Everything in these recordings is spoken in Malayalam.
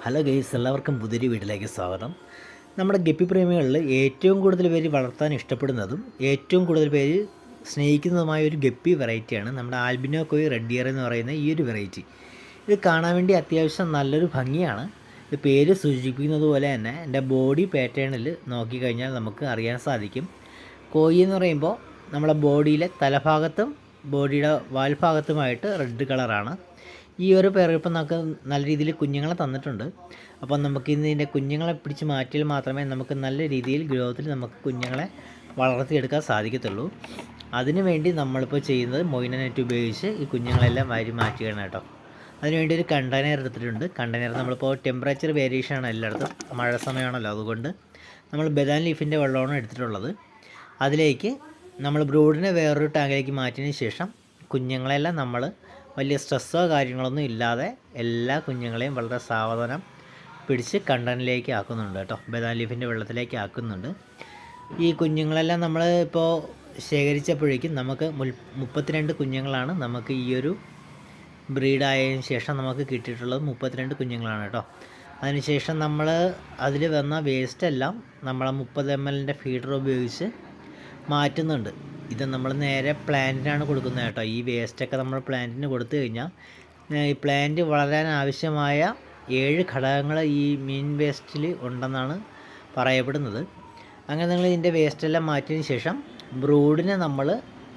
ഹലോ ഗെയ്സ്, എല്ലാവർക്കും പുതിയൊരു വീട്ടിലേക്ക് സ്വാഗതം. നമ്മുടെ ഗപ്പി പ്രേമികളിൽ ഏറ്റവും കൂടുതൽ പേര് വളർത്താൻ ഇഷ്ടപ്പെടുന്നതും ഏറ്റവും കൂടുതൽ പേര് സ്നേഹിക്കുന്നതുമായ ഒരു ഗപ്പി വെറൈറ്റിയാണ് നമ്മുടെ ആൽബിനോ കോയി റെഡ് ഇയർ എന്ന് പറയുന്ന ഈ ഒരു വെറൈറ്റി. ഇത് കാണാൻ വേണ്ടി അത്യാവശ്യം നല്ലൊരു ഭംഗിയാണ്. ഇത് പേര് സൂചിപ്പിക്കുന്നത് പോലെ തന്നെ എൻ്റെ ബോഡി പാറ്റേണിൽ നോക്കിക്കഴിഞ്ഞാൽ നമുക്ക് അറിയാൻ സാധിക്കും. കോയി എന്ന് പറയുമ്പോൾ നമ്മുടെ ബോഡിയിലെ തലഭാഗത്തും ബോഡിയുടെ വാൽഭാഗത്തുമായിട്ട് റെഡ് കളറാണ്. ഈ ഒരു പേർ ഇപ്പം നമുക്ക് നല്ല രീതിയിൽ കുഞ്ഞുങ്ങളെ തന്നിട്ടുണ്ട്. അപ്പോൾ നമുക്ക് ഇന്ന് ഇതിൻ്റെ കുഞ്ഞുങ്ങളെ പിടിച്ച് മാറ്റിയാൽ മാത്രമേ നമുക്ക് നല്ല രീതിയിൽ ഗ്രോത്തിൽ നമുക്ക് കുഞ്ഞുങ്ങളെ വളർത്തിയെടുക്കാൻ സാധിക്കത്തുള്ളൂ. അതിനുവേണ്ടി നമ്മളിപ്പോൾ ചെയ്യുന്നത് മൊയിന നെറ്റ് ഉപയോഗിച്ച് ഈ കുഞ്ഞുങ്ങളെല്ലാം വാരി മാറ്റുകയാണ് കേട്ടോ. അതിനുവേണ്ടി ഒരു കണ്ടെയ്നർ എടുത്തിട്ടുണ്ട്. കണ്ടെയ്നർ നമ്മളിപ്പോൾ ടെമ്പറേച്ചർ വേരിയേഷനാണ് എല്ലായിടത്തും, മഴ സമയമാണല്ലോ, അതുകൊണ്ട് നമ്മൾ ബദാം ലീഫിൻ്റെ വെള്ളമാണ് എടുത്തിട്ടുള്ളത്. അതിലേക്ക് നമ്മൾ ബ്രൂഡിനെ വേറൊരു ടാങ്കിലേക്ക് മാറ്റിയതിന് ശേഷം കുഞ്ഞുങ്ങളെല്ലാം നമ്മൾ വലിയ സ്ട്രെസ്സോ കാര്യങ്ങളൊന്നും ഇല്ലാതെ എല്ലാ കുഞ്ഞുങ്ങളെയും വളരെ സാവധാനം പിടിച്ച് കണ്ടനിലേക്ക് ആക്കുന്നുണ്ട് കേട്ടോ. ബദാം ലീഫിൻ്റെ വെള്ളത്തിലേക്ക് ആക്കുന്നുണ്ട്. ഈ കുഞ്ഞുങ്ങളെല്ലാം നമ്മൾ ഇപ്പോൾ ശേഖരിച്ചപ്പോഴേക്കും നമുക്ക് 32 കുഞ്ഞുങ്ങളാണ് നമുക്ക് ഈ ഒരു ബ്രീഡായതിനു ശേഷം നമുക്ക് കിട്ടിയിട്ടുള്ളത്. 32 കുഞ്ഞുങ്ങളാണ് കേട്ടോ. അതിനുശേഷം നമ്മൾ അതിൽ വന്ന വേസ്റ്റെല്ലാം നമ്മളെ 30 ml ഫീഡർ ഉപയോഗിച്ച് മാറ്റുന്നുണ്ട്. ഇത് നമ്മൾ നേരെ പ്ലാന്റിനാണ് കൊടുക്കുന്നത് കേട്ടോ. ഈ വേസ്റ്റൊക്കെ നമ്മൾ പ്ലാന്റിന് കൊടുത്തു കഴിഞ്ഞാൽ ഈ പ്ലാന്റ് വളരാൻ ആവശ്യമായ 7 ഘടകങ്ങൾ ഈ മീൻ വേസ്റ്റിൽ ഉണ്ടെന്നാണ് പറയപ്പെടുന്നത്. അങ്ങനെ നിങ്ങൾ ഇതിൻ്റെ വേസ്റ്റെല്ലാം മാറ്റിയതിന് ശേഷം ബ്രൂഡിനെ നമ്മൾ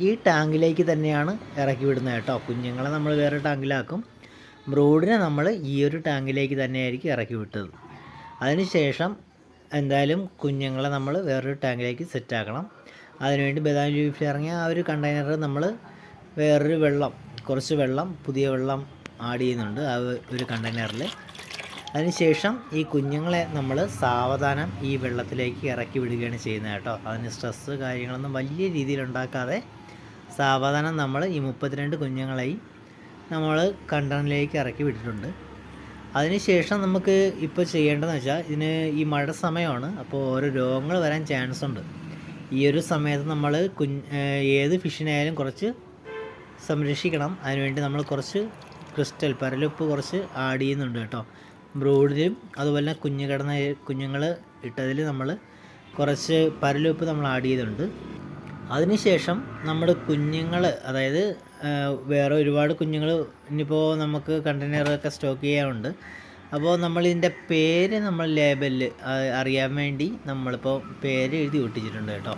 ഈ ടാങ്കിലേക്ക് തന്നെയാണ് ഇറക്കി വിടുന്നത് കേട്ടോ. കുഞ്ഞുങ്ങളെ നമ്മൾ വേറെ ടാങ്കിലാക്കും, ബ്രൂഡിനെ നമ്മൾ ഈ ഒരു ടാങ്കിലേക്ക് തന്നെയായിരിക്കും ഇറക്കി വിട്ടത്. അതിനുശേഷം എന്തായാലും കുഞ്ഞുങ്ങളെ നമ്മൾ വേറൊരു ടാങ്കിലേക്ക് സെറ്റാക്കണം. അതിനുവേണ്ടി ബദാം ലീഫിൽ ഇറങ്ങിയ ആ ഒരു കണ്ടെയ്നർ നമ്മൾ വേറൊരു കുറച്ച് വെള്ളം, പുതിയ വെള്ളം ആഡ് ചെയ്യുന്നുണ്ട് ആ ഒരു കണ്ടെയ്നറിൽ. അതിനുശേഷം ഈ കുഞ്ഞുങ്ങളെ നമ്മൾ സാവധാനം ഈ വെള്ളത്തിലേക്ക് ഇറക്കി വിടുകയാണ് ചെയ്യുന്നത് കേട്ടോ. അതിന് സ്ട്രെസ്സ് കാര്യങ്ങളൊന്നും വലിയ രീതിയിൽ ഉണ്ടാക്കാതെ സാവധാനം നമ്മൾ ഈ 32 കുഞ്ഞുങ്ങളെയും നമ്മൾ കണ്ടെയ്നറിലേക്ക് ഇറക്കി വിട്ടിട്ടുണ്ട്. അതിനുശേഷം നമുക്ക് ഇപ്പോൾ ചെയ്യേണ്ടതെന്ന് വെച്ചാൽ ഇതിന് ഈ മഴ സമയമാണ്, അപ്പോൾ ഓരോ രോഗങ്ങൾ വരാൻ ചാൻസ് ഉണ്ട്. ഈ ഒരു സമയത്ത് നമ്മൾ ഏത് ഫിഷിനായാലും കുറച്ച് സംരക്ഷിക്കണം. അതിനുവേണ്ടി നമ്മൾ കുറച്ച് ക്രിസ്റ്റൽ പരലുപ്പ് കുറച്ച് ആഡ് ചെയ്യുന്നുണ്ട് കേട്ടോ. ബ്രൂഡിലും അതുപോലെ തന്നെ കുഞ്ഞുങ്ങൾ ഇട്ടതിൽ നമ്മൾ കുറച്ച് പരലുപ്പ് നമ്മൾ ആഡ് ചെയ്തിട്ടുണ്ട്. അതിനുശേഷം നമ്മുടെ കുഞ്ഞുങ്ങൾ, അതായത് വേറെ ഒരുപാട് കുഞ്ഞുങ്ങൾ ഇനിയിപ്പോൾ നമുക്ക് കണ്ടെയ്നറൊക്കെ സ്റ്റോക്ക് ചെയ്യാറുണ്ട്. അപ്പോൾ നമ്മളിതിൻ്റെ പേര് നമ്മൾ ലേബലിൽ അറിയാൻ വേണ്ടി നമ്മളിപ്പോൾ പേര് എഴുതി ഒട്ടിച്ചിട്ടുണ്ട് കേട്ടോ.